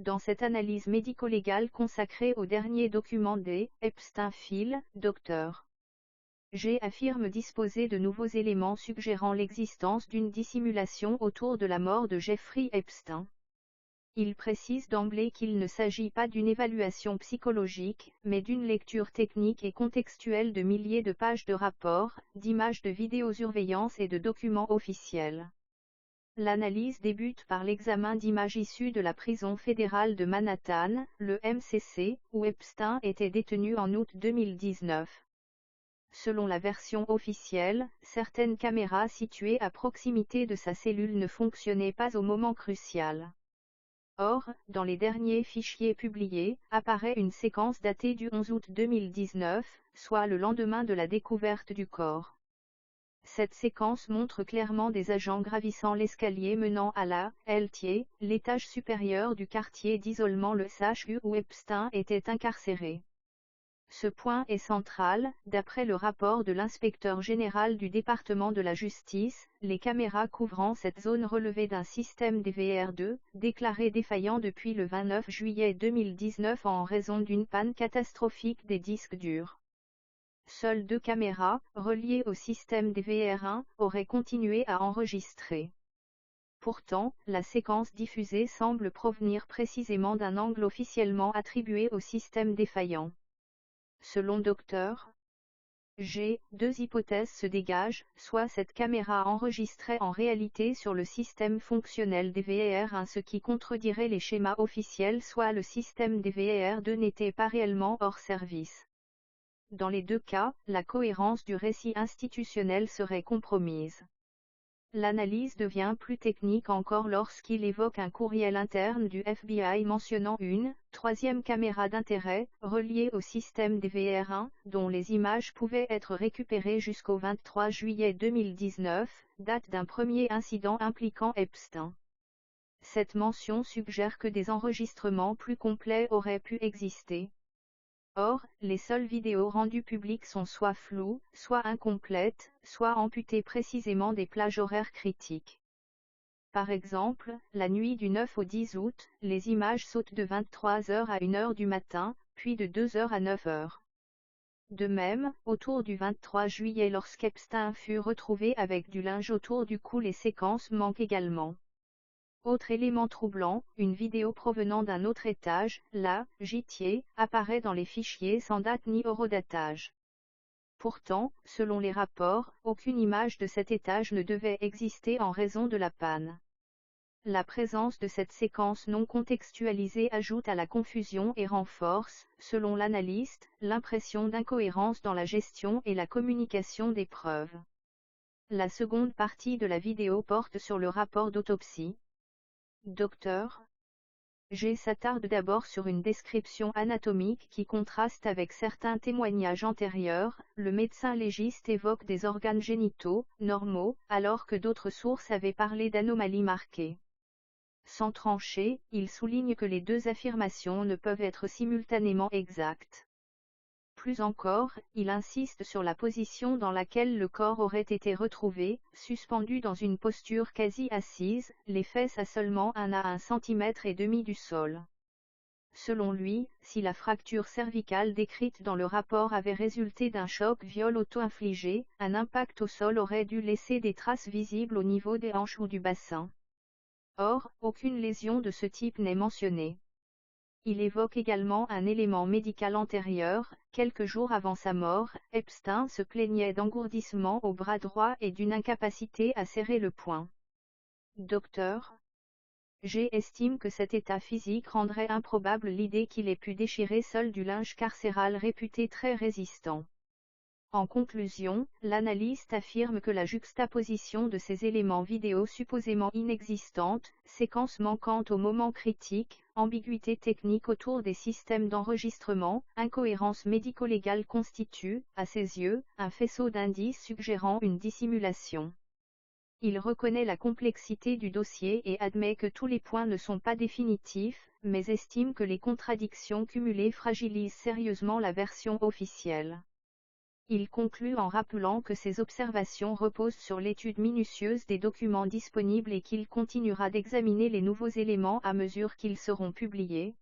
dans cette analyse médico-légale consacrée au dernier document des Epstein Files, Dr. G affirme disposer de nouveaux éléments suggérant l'existence d'une dissimulation autour de la mort de Jeffrey Epstein. Il précise d'emblée qu'il ne s'agit pas d'une évaluation psychologique, mais d'une lecture technique et contextuelle de milliers de pages de rapports, d'images de vidéosurveillance et de documents officiels. L'analyse débute par l'examen d'images issues de la prison fédérale de Manhattan, le MCC, où Epstein était détenu en août 2019. Selon la version officielle, certaines caméras situées à proximité de sa cellule ne fonctionnaient pas au moment crucial. Or, dans les derniers fichiers publiés, apparaît une séquence datée du 11 août 2019, soit le lendemain de la découverte du corps. Cette séquence montre clairement des agents gravissant l'escalier menant à la LT, l'étage supérieur du quartier d'isolement le CHU où Epstein était incarcéré. Ce point est central, d'après le rapport de l'inspecteur général du département de la justice, les caméras couvrant cette zone relevaient d'un système DVR2, déclaré défaillant depuis le 29 juillet 2019 en raison d'une panne catastrophique des disques durs. Seules 2 caméras, reliées au système DVR1, auraient continué à enregistrer. Pourtant, la séquence diffusée semble provenir précisément d'un angle officiellement attribué au système défaillant. Selon Dr. G, 2 hypothèses se dégagent, soit cette caméra enregistrait en réalité sur le système fonctionnel DVR1 ce qui contredirait les schémas officiels, soit le système DVR2 n'était pas réellement hors service. Dans les 2 cas, la cohérence du récit institutionnel serait compromise. L'analyse devient plus technique encore lorsqu'il évoque un courriel interne du FBI mentionnant une troisième caméra d'intérêt, reliée au système DVR1, dont les images pouvaient être récupérées jusqu'au 23 juillet 2019, date d'un premier incident impliquant Epstein. Cette mention suggère que des enregistrements plus complets auraient pu exister. Or, les seules vidéos rendues publiques sont soit floues, soit incomplètes, soit amputées précisément des plages horaires critiques. Par exemple, la nuit du 9 au 10 août, les images sautent de 23h à 1h du matin, puis de 2h à 9h. De même, autour du 23 juillet lorsqu'Epstein fut retrouvé avec du linge autour du cou, les séquences manquent également. Autre élément troublant, une vidéo provenant d'un autre étage, la gîtier, apparaît dans les fichiers sans date ni horodatage. Pourtant, selon les rapports, aucune image de cet étage ne devait exister en raison de la panne. La présence de cette séquence non contextualisée ajoute à la confusion et renforce, selon l'analyste, l'impression d'incohérence dans la gestion et la communication des preuves. La seconde partie de la vidéo porte sur le rapport d'autopsie. Dr. G s'attarde d'abord sur une description anatomique qui contraste avec certains témoignages antérieurs. Le médecin légiste évoque des organes génitaux normaux, alors que d'autres sources avaient parlé d'anomalies marquées. Sans trancher, il souligne que les 2 affirmations ne peuvent être simultanément exactes. Plus encore, il insiste sur la position dans laquelle le corps aurait été retrouvé, suspendu dans une posture quasi assise, les fesses à seulement 1 à 1,5 cm du sol. Selon lui, si la fracture cervicale décrite dans le rapport avait résulté d'un choc viol auto-infligé, un impact au sol aurait dû laisser des traces visibles au niveau des hanches ou du bassin. Or, aucune lésion de ce type n'est mentionnée. Il évoque également un élément médical antérieur. Quelques jours avant sa mort, Epstein se plaignait d'engourdissement au bras droit et d'une incapacité à serrer le poing. Dr. G estime que cet état physique rendrait improbable l'idée qu'il ait pu déchirer seul du linge carcéral réputé très résistant. En conclusion, l'analyste affirme que la juxtaposition de ces éléments vidéo supposément inexistantes, séquences manquantes au moment critique, ambiguïté technique autour des systèmes d'enregistrement, incohérence médico-légale constitue, à ses yeux, un faisceau d'indices suggérant une dissimulation. Il reconnaît la complexité du dossier et admet que tous les points ne sont pas définitifs, mais estime que les contradictions cumulées fragilisent sérieusement la version officielle. Il conclut en rappelant que ses observations reposent sur l'étude minutieuse des documents disponibles et qu'il continuera d'examiner les nouveaux éléments à mesure qu'ils seront publiés.